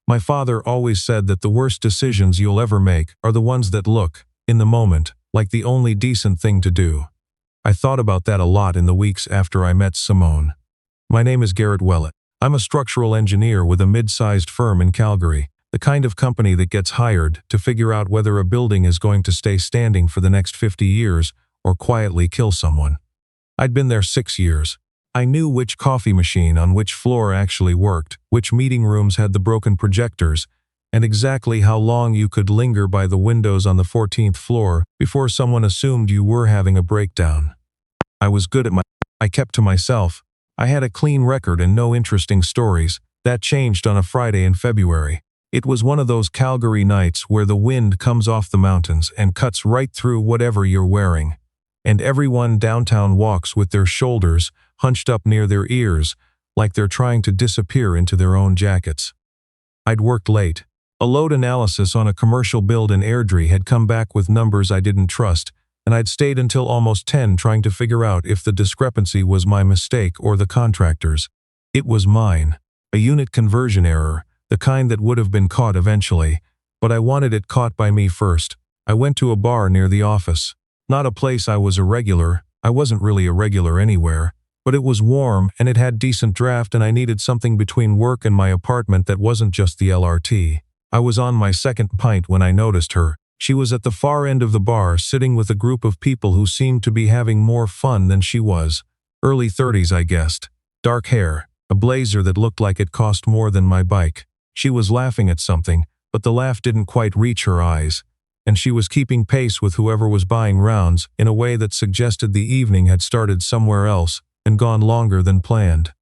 My father always said that the worst decisions you'll ever make are the ones that look, in the moment, like the only decent thing to do. I thought about that a lot in the weeks after I met Simone. My name is Garrett Wellett. I'm a structural engineer with a mid-sized firm in Calgary, the kind of company that gets hired to figure out whether a building is going to stay standing for the next 50 years or quietly kill someone. I'd been there 6 years. I knew which coffee machine on which floor actually worked, which meeting rooms had the broken projectors, and exactly how long you could linger by the windows on the 14th floor before someone assumed you were having a breakdown. I was good at I kept to myself. I had a clean record and no interesting stories. That changed on a Friday in February. It was one of those Calgary nights where the wind comes off the mountains and cuts right through whatever you're wearing. And everyone downtown walks with their shoulders hunched up near their ears, like they're trying to disappear into their own jackets. I'd worked late. A load analysis on a commercial build in Airdrie had come back with numbers I didn't trust, and I'd stayed until almost 10 trying to figure out if the discrepancy was my mistake or the contractor's. It was mine. A unit conversion error, the kind that would have been caught eventually, but I wanted it caught by me first. I went to a bar near the office. Not a place I was a regular. I wasn't really a regular anywhere, but it was warm and it had decent draft, and I needed something between work and my apartment that wasn't just the LRT. I was on my second pint when I noticed her. She was at the far end of the bar, sitting with a group of people who seemed to be having more fun than she was. Early 30s, I guessed. Dark hair, a blazer that looked like it cost more than my bike. She was laughing at something, but the laugh didn't quite reach her eyes, and she was keeping pace with whoever was buying rounds in a way that suggested the evening had started somewhere else and gone longer than planned.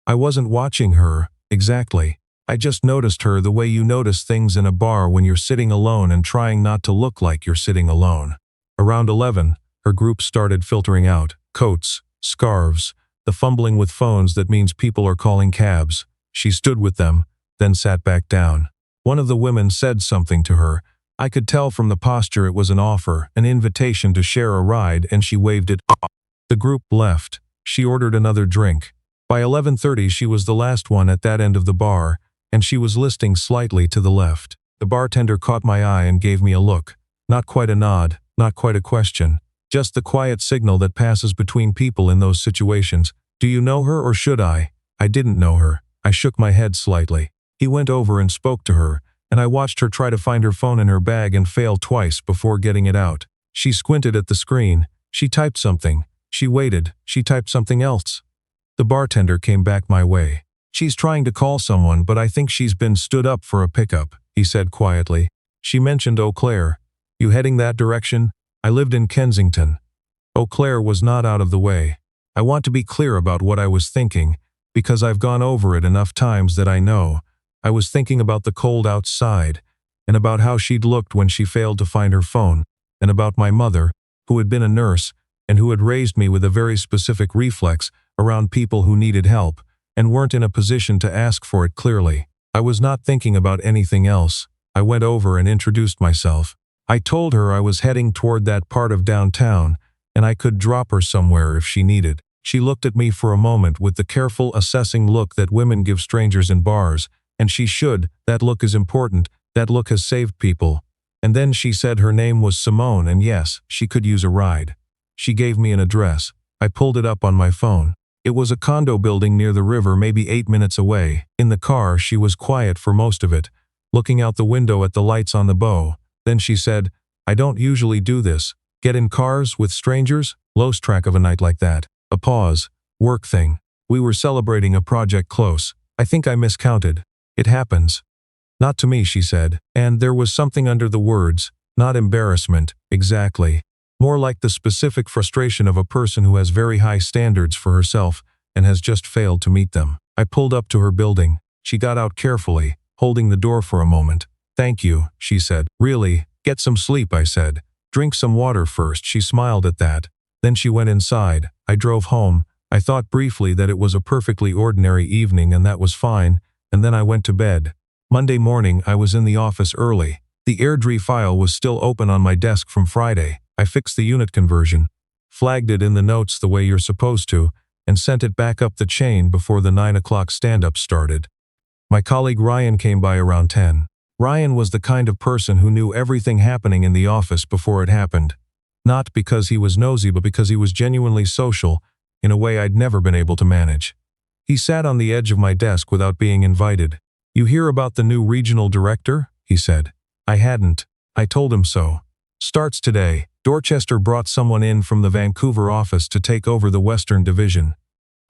I wasn't watching her, exactly. I just noticed her the way you notice things in a bar when you're sitting alone and trying not to look like you're sitting alone. Around 11, her group started filtering out. Coats, scarves, the fumbling with phones that means people are calling cabs. She stood with them, then sat back down. One of the women said something to her. I could tell from the posture it was an offer, an invitation to share a ride, and she waved it off. The group left. She ordered another drink. By 11:30 she was the last one at that end of the bar, and she was listing slightly to the left. The bartender caught my eye and gave me a look. Not quite a nod, not quite a question. Just the quiet signal that passes between people in those situations. Do you know her or should I? I didn't know her. I shook my head slightly. He went over and spoke to her, and I watched her try to find her phone in her bag and fail twice before getting it out. She squinted at the screen. She typed something. She waited. She typed something else. The bartender came back my way. She's trying to call someone, but I think she's been stood up for a pickup, he said quietly. She mentioned Eau Claire. You heading that direction? I lived in Kensington. Eau Claire was not out of the way. I want to be clear about what I was thinking, because I've gone over it enough times that I know. I was thinking about the cold outside, and about how she'd looked when she failed to find her phone, and about my mother, who had been a nurse, and who had raised me with a very specific reflex around people who needed help, and weren't in a position to ask for it clearly. I was not thinking about anything else. I went over and introduced myself. I told her I was heading toward that part of downtown, and I could drop her somewhere if she needed. She looked at me for a moment with the careful, assessing look that women give strangers in bars, and she should. That look is important. That look has saved people. And then she said her name was Simone, and yes, she could use a ride. She gave me an address. I pulled it up on my phone. It was a condo building near the river, maybe 8 minutes away. In the car, she was quiet for most of it, looking out the window at the lights on the bow. Then she said, I don't usually do this. Get in cars with strangers? Lost track of a night like that. A pause. Work thing. We were celebrating a project close. I think I miscounted. It happens. Not to me, she said, and there was something under the words, not embarrassment, exactly. More like the specific frustration of a person who has very high standards for herself and has just failed to meet them. I pulled up to her building. She got out carefully, holding the door for a moment. Thank you, she said. Really? Get some sleep, I said. Drink some water first. She smiled at that. Then she went inside. I drove home. I thought briefly that it was a perfectly ordinary evening and that was fine, and then I went to bed. Monday morning, I was in the office early. The Airdrie file was still open on my desk from Friday. I fixed the unit conversion, flagged it in the notes the way you're supposed to, and sent it back up the chain before the 9 o'clock stand-up started. My colleague Ryan came by around 10. Ryan was the kind of person who knew everything happening in the office before it happened. Not because he was nosy, but because he was genuinely social in a way I'd never been able to manage. He sat on the edge of my desk without being invited. "You hear about the new regional director?" he said. I hadn't. I told him so. "Starts today. Dorchester brought someone in from the Vancouver office to take over the Western Division.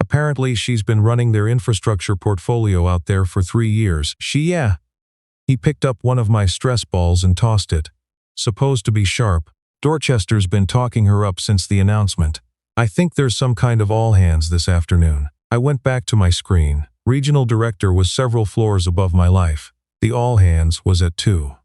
Apparently she's been running their infrastructure portfolio out there for 3 years. Yeah." He picked up one of my stress balls and tossed it. "Supposed to be sharp. Dorchester's been talking her up since the announcement. I think there's some kind of all-hands this afternoon." I went back to my screen. Regional director was several floors above my life. The all-hands was at 2.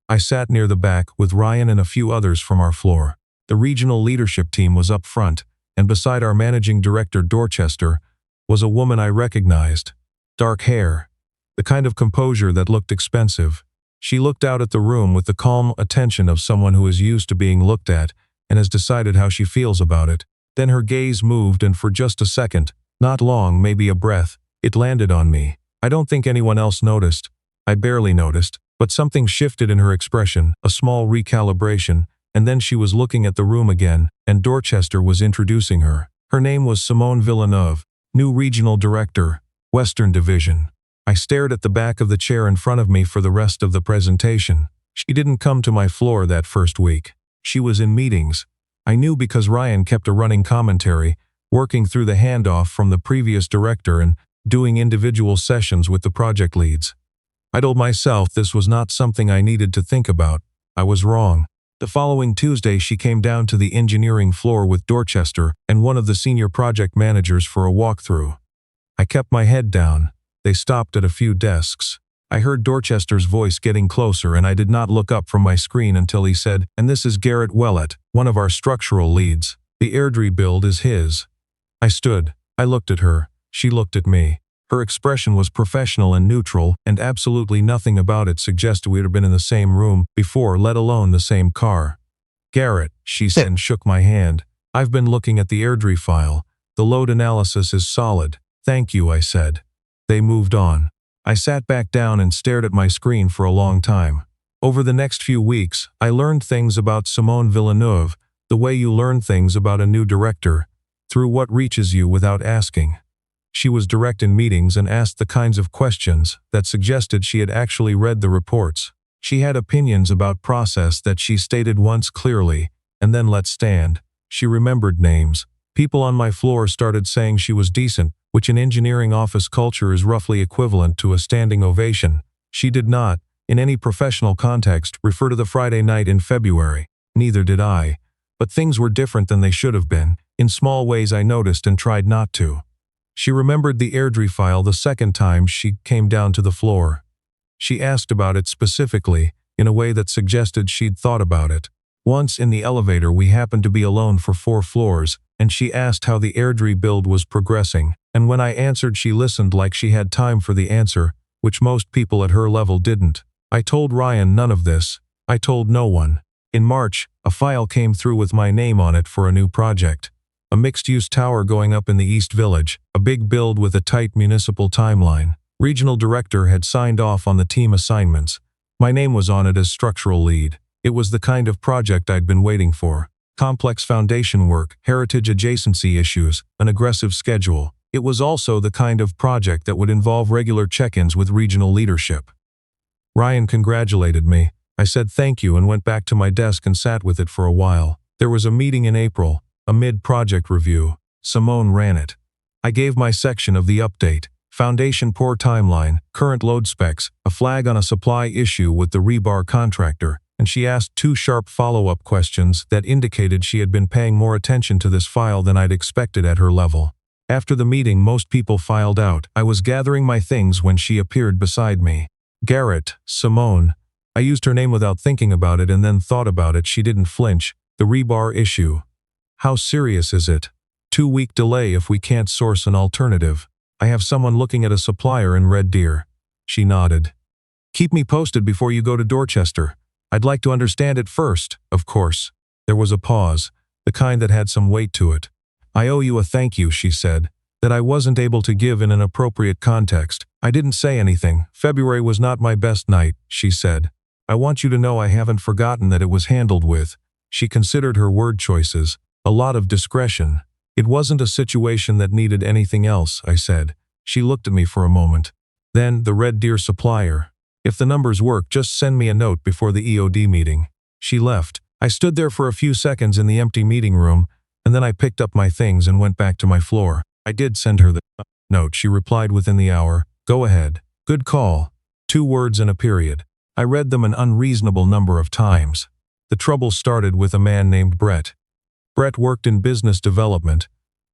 I sat near the back with Ryan and a few others from our floor. The regional leadership team was up front, and beside our managing director Dorchester was a woman I recognized. Dark hair. The kind of composure that looked expensive. She looked out at the room with the calm attention of someone who is used to being looked at and has decided how she feels about it. Then her gaze moved, and for just a second, not long, maybe a breath, it landed on me. I don't think anyone else noticed. I barely noticed, but something shifted in her expression, a small recalibration, and then she was looking at the room again, and Dorchester was introducing her. Her name was Simone Villeneuve, new regional director, Western Division. I stared at the back of the chair in front of me for the rest of the presentation. She didn't come to my floor that first week. She was in meetings. I knew because Ryan kept a running commentary, working through the handoff from the previous director and doing individual sessions with the project leads. I told myself this was not something I needed to think about. I was wrong. The following Tuesday she came down to the engineering floor with Dorchester and one of the senior project managers for a walkthrough. I kept my head down. They stopped at a few desks. I heard Dorchester's voice getting closer, and I did not look up from my screen until he said, "And this is Garrett Wellett, one of our structural leads. The Airdrie build is his." I stood. I looked at her. She looked at me. Her expression was professional and neutral, and absolutely nothing about it suggested we'd have been in the same room before, let alone the same car. "Garrett," she said and shook my hand. "I've been looking at the Airdrie file. The load analysis is solid." "Thank you," I said. They moved on. I sat back down and stared at my screen for a long time. Over the next few weeks, I learned things about Simone Villeneuve, the way you learn things about a new director, through what reaches you without asking. She was direct in meetings and asked the kinds of questions that suggested she had actually read the reports. She had opinions about process that she stated once clearly, and then let stand. She remembered names. People on my floor started saying she was decent, which in engineering office culture is roughly equivalent to a standing ovation. She did not, in any professional context, refer to the Friday night in February. Neither did I. But things were different than they should have been. In small ways I noticed and tried not to. She remembered the Airdrie file the second time she came down to the floor. She asked about it specifically, in a way that suggested she'd thought about it. Once in the elevator we happened to be alone for 4 floors, and she asked how the Airdrie build was progressing, and when I answered she listened like she had time for the answer, which most people at her level didn't. I told Ryan none of this. I told no one. In March, a file came through with my name on it for a new project. A mixed-use tower going up in the East Village, a big build with a tight municipal timeline. Regional director had signed off on the team assignments. My name was on it as structural lead. It was the kind of project I'd been waiting for. Complex foundation work, heritage adjacency issues, an aggressive schedule. It was also the kind of project that would involve regular check-ins with regional leadership. Ryan congratulated me. I said thank you and went back to my desk and sat with it for a while. There was a meeting in April, a mid-project review. Simone ran it. I gave my section of the update. Foundation pour timeline, current load specs, a flag on a supply issue with the rebar contractor, and she asked 2 sharp follow-up questions that indicated she had been paying more attention to this file than I'd expected at her level. After the meeting, most people filed out. I was gathering my things when she appeared beside me. "Garrett, Simone." I used her name without thinking about it and then thought about it. She didn't flinch. "The rebar issue. How serious is it?" 2-week delay if we can't source an alternative. "I have someone looking at a supplier in Red Deer." She nodded. "Keep me posted before you go to Dorchester. I'd like to understand it first, of course." There was a pause, the kind that had some weight to it. "I owe you a thank you," she said. that I wasn't able to give in an appropriate context. I didn't say anything. February was not my best night, she said. I want you to know I haven't forgotten that it was handled with. She considered her word choices. A lot of discretion. It wasn't a situation that needed anything else, I said. She looked at me for a moment. Then, the Red Deer supplier. If the numbers work, just send me a note before the EOD meeting. She left. I stood there for a few seconds in the empty meeting room, and then I picked up my things and went back to my floor. I did send her the note, she replied within the hour. Go ahead. Good call. 2 words and a period. I read them an unreasonable number of times. The trouble started with a man named Brett. Brett worked in business development,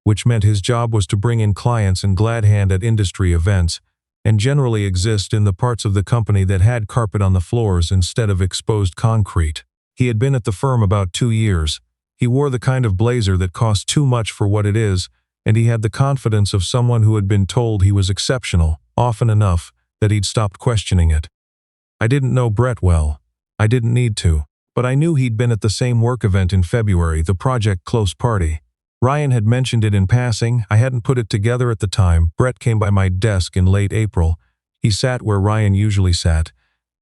which meant his job was to bring in clients and glad hand at industry events, and generally exist in the parts of the company that had carpet on the floors instead of exposed concrete. He had been at the firm about 2 years. He wore the kind of blazer that costs too much for what it is, and he had the confidence of someone who had been told he was exceptional, often enough that he'd stopped questioning it. I didn't know Brett well. I didn't need to. But I knew he'd been at the same work event in February, the Project Close Party. Ryan had mentioned it in passing. I hadn't put it together at the time. Brett came by my desk in late April. He sat where Ryan usually sat,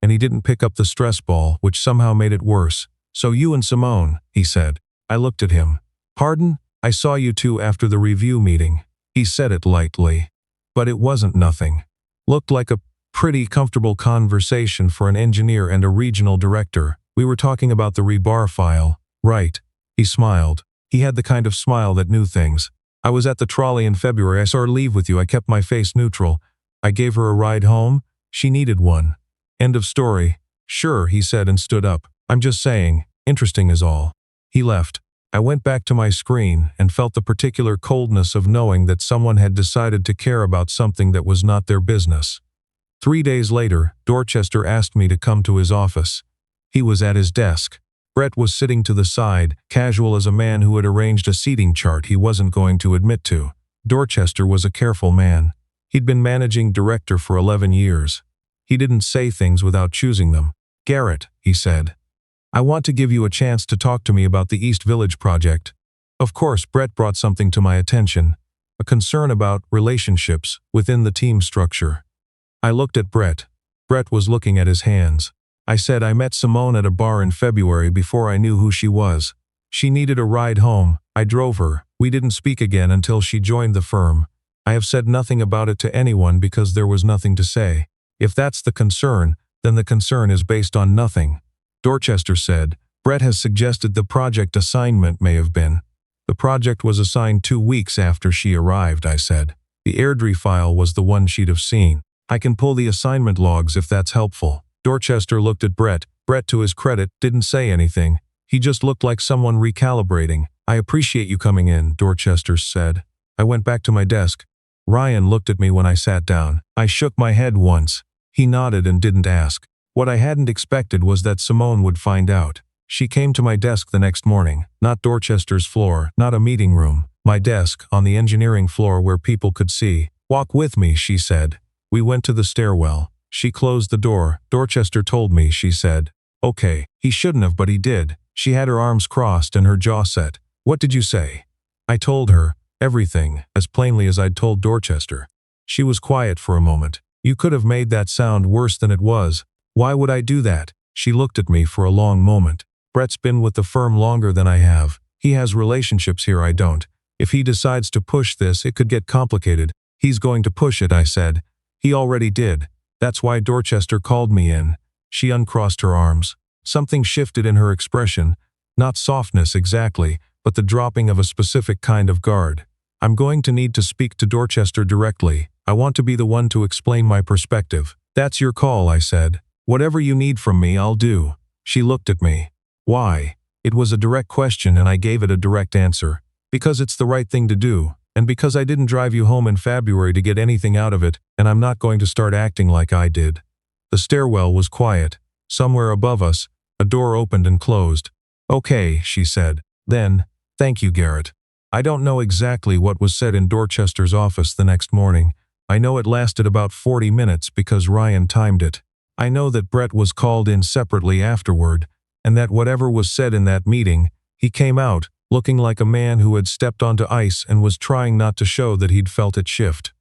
and he didn't pick up the stress ball, which somehow made it worse. So you and Simone, he said. I looked at him. Pardon? I saw you two after the review meeting. He said it lightly. But it wasn't nothing. Looked like a pretty comfortable conversation for an engineer and a regional director. We were talking about the rebar file. Right. He smiled. He had the kind of smile that knew things. I was at the trolley in February. I saw her leave with you. I kept my face neutral. I gave her a ride home. She needed one. End of story. Sure, he said and stood up. I'm just saying. Interesting is all. He left. I went back to my screen and felt the particular coldness of knowing that someone had decided to care about something that was not their business. 3 days later, Dorchester asked me to come to his office. He was at his desk. Brett was sitting to the side, casual as a man who had arranged a seating chart he wasn't going to admit to. Dorchester was a careful man. He'd been managing director for 11 years. He didn't say things without choosing them. Garrett, he said. I want to give you a chance to talk to me about the East Village project. Of course, Brett brought something to my attention. A concern about relationships within the team structure. I looked at Brett. Brett was looking at his hands. I said I met Simone at a bar in February before I knew who she was. She needed a ride home. I drove her. We didn't speak again until she joined the firm. I have said nothing about it to anyone because there was nothing to say. If that's the concern, then the concern is based on nothing. Dorchester said, Brett has suggested the project assignment may have been. The project was assigned 2 weeks after she arrived, I said. The Airdrie file was the one she'd have seen. I can pull the assignment logs if that's helpful. Dorchester looked at Brett. Brett, to his credit, didn't say anything. He just looked like someone recalibrating. I appreciate you coming in, Dorchester said. I went back to my desk. Ryan looked at me when I sat down. I shook my head once. He nodded and didn't ask. What I hadn't expected was that Simone would find out. She came to my desk the next morning. Not Dorchester's floor, not a meeting room. My desk, on the engineering floor where people could see. Walk with me, she said. We went to the stairwell. She closed the door. Dorchester told me, she said. Okay, he shouldn't have, but he did. She had her arms crossed and her jaw set. What did you say? I told her everything, as plainly as I'd told Dorchester. She was quiet for a moment. You could have made that sound worse than it was. Why would I do that? She looked at me for a long moment. Brett's been with the firm longer than I have. He has relationships here I don't. If he decides to push this, it could get complicated. He's going to push it, I said. He already did. That's why Dorchester called me in. She uncrossed her arms. Something shifted in her expression. Not softness exactly, but the dropping of a specific kind of guard. I'm going to need to speak to Dorchester directly. I want to be the one to explain my perspective. That's your call, I said. Whatever you need from me, I'll do. She looked at me. Why? It was a direct question and I gave it a direct answer. Because it's the right thing to do. And because I didn't drive you home in February to get anything out of it, and I'm not going to start acting like I did. The stairwell was quiet. Somewhere above us, a door opened and closed. Okay, she said. Then, thank you, Garrett. I don't know exactly what was said in Dorchester's office the next morning. I know it lasted about 40 minutes because Ryan timed it. I know that Brett was called in separately afterward, and that whatever was said in that meeting, he came out, looking like a man who had stepped onto ice and was trying not to show that he'd felt it shift.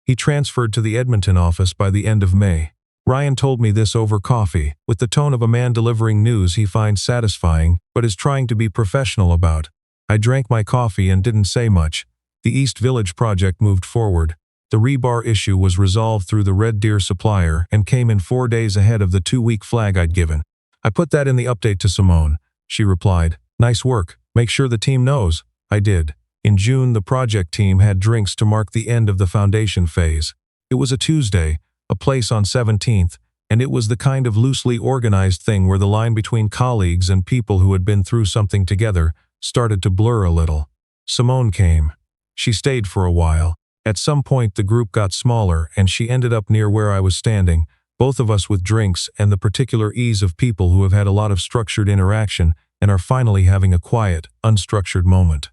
He transferred to the Edmonton office by the end of May. Ryan told me this over coffee, with the tone of a man delivering news he finds satisfying, but is trying to be professional about. I drank my coffee and didn't say much. The East Village project moved forward. The rebar issue was resolved through the Red Deer supplier and came in 4 days ahead of the 2-week flag I'd given. I put that in the update to Simone. She replied, "Nice work. Make sure the team knows." I did. In June, the project team had drinks to mark the end of the foundation phase. It was a Tuesday, a place on 17th, and it was the kind of loosely organized thing where the line between colleagues and people who had been through something together started to blur a little. Simone came. She stayed for a while. At some point the group got smaller and she ended up near where I was standing, both of us with drinks and the particular ease of people who have had a lot of structured interaction and are finally having a quiet, unstructured moment.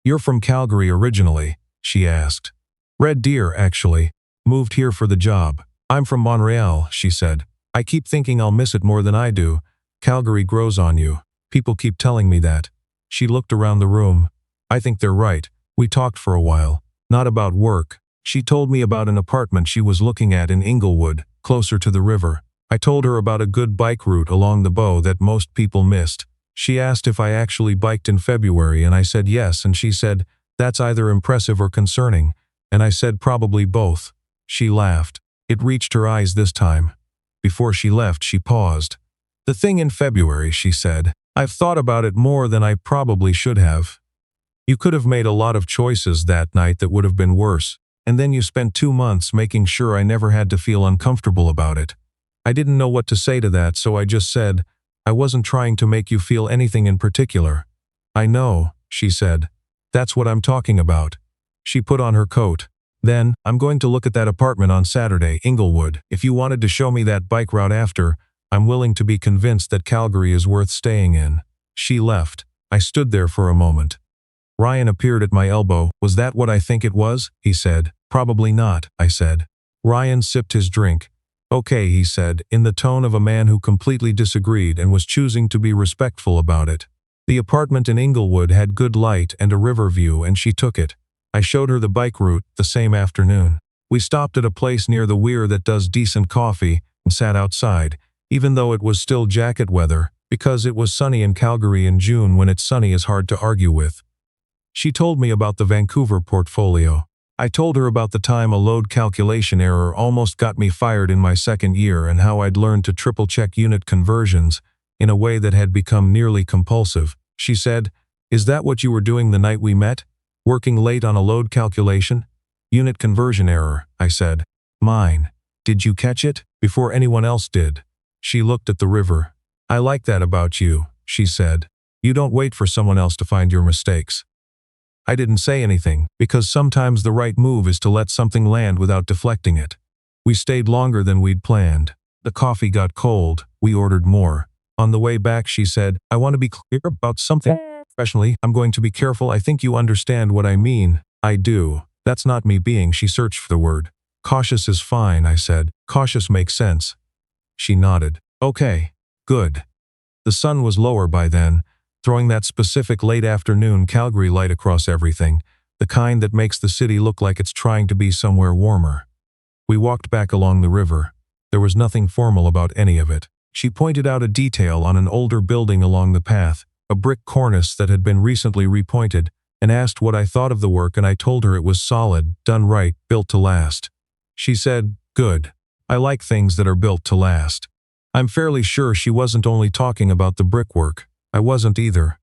"You're from Calgary originally?" she asked. "Red Deer, actually. Moved here for the job." "I'm from Montreal," she said. "I keep thinking I'll miss it more than I do. Calgary grows on you. People keep telling me that." She looked around the room. "I think they're right." We talked for a while. Not about work. She told me about an apartment she was looking at in Inglewood, closer to the river. I told her about a good bike route along the Bow that most people missed. She asked if I actually biked in February and I said yes, and she said, "That's either impressive or concerning," and I said probably both. She laughed. It reached her eyes this time. Before she left, she paused. "The thing in February," she said, "I've thought about it more than I probably should have. You could have made a lot of choices that night that would have been worse, and then you spent 2 months making sure I never had to feel uncomfortable about it." I didn't know what to say to that, so I just said, "I wasn't trying to make you feel anything in particular." "I know," she said. "That's what I'm talking about." She put on her coat. "Then, I'm going to look at that apartment on Saturday, Inglewood. If you wanted to show me that bike route after, I'm willing to be convinced that Calgary is worth staying in." She left. I stood there for a moment. Ryan appeared at my elbow. "Was that what I think it was?" he said. "Probably not," I said. Ryan sipped his drink. "Okay," he said, in the tone of a man who completely disagreed and was choosing to be respectful about it. The apartment in Inglewood had good light and a river view, and she took it. I showed her the bike route the same afternoon. We stopped at a place near the weir that does decent coffee and sat outside, even though it was still jacket weather, because it was sunny in Calgary in June when it's sunny is hard to argue with. She told me about the Vancouver portfolio. I told her about the time a load calculation error almost got me fired in my second year and how I'd learned to triple-check unit conversions in a way that had become nearly compulsive. She said, "Is that what you were doing the night we met? Working late on a load calculation?" "Unit conversion error," I said. "Mine. Did you catch it?" "Before anyone else did." She looked at the river. "I like that about you," she said. "You don't wait for someone else to find your mistakes." I didn't say anything, because sometimes the right move is to let something land without deflecting it. We stayed longer than we'd planned. The coffee got cold. We ordered more. On the way back, she said, "I want to be clear about something. Professionally, I'm going to be careful. I think you understand what I mean." "I do. That's not me being," she searched for the word. "Cautious is fine," I said. "Cautious makes sense." She nodded. "Okay. Good." The sun was lower by then, throwing that specific late afternoon Calgary light across everything, the kind that makes the city look like it's trying to be somewhere warmer. We walked back along the river. There was nothing formal about any of it. She pointed out a detail on an older building along the path, a brick cornice that had been recently repointed, and asked what I thought of the work, and I told her it was solid, done right, built to last. She said, "Good. I like things that are built to last." I'm fairly sure she wasn't only talking about the brickwork. I wasn't either.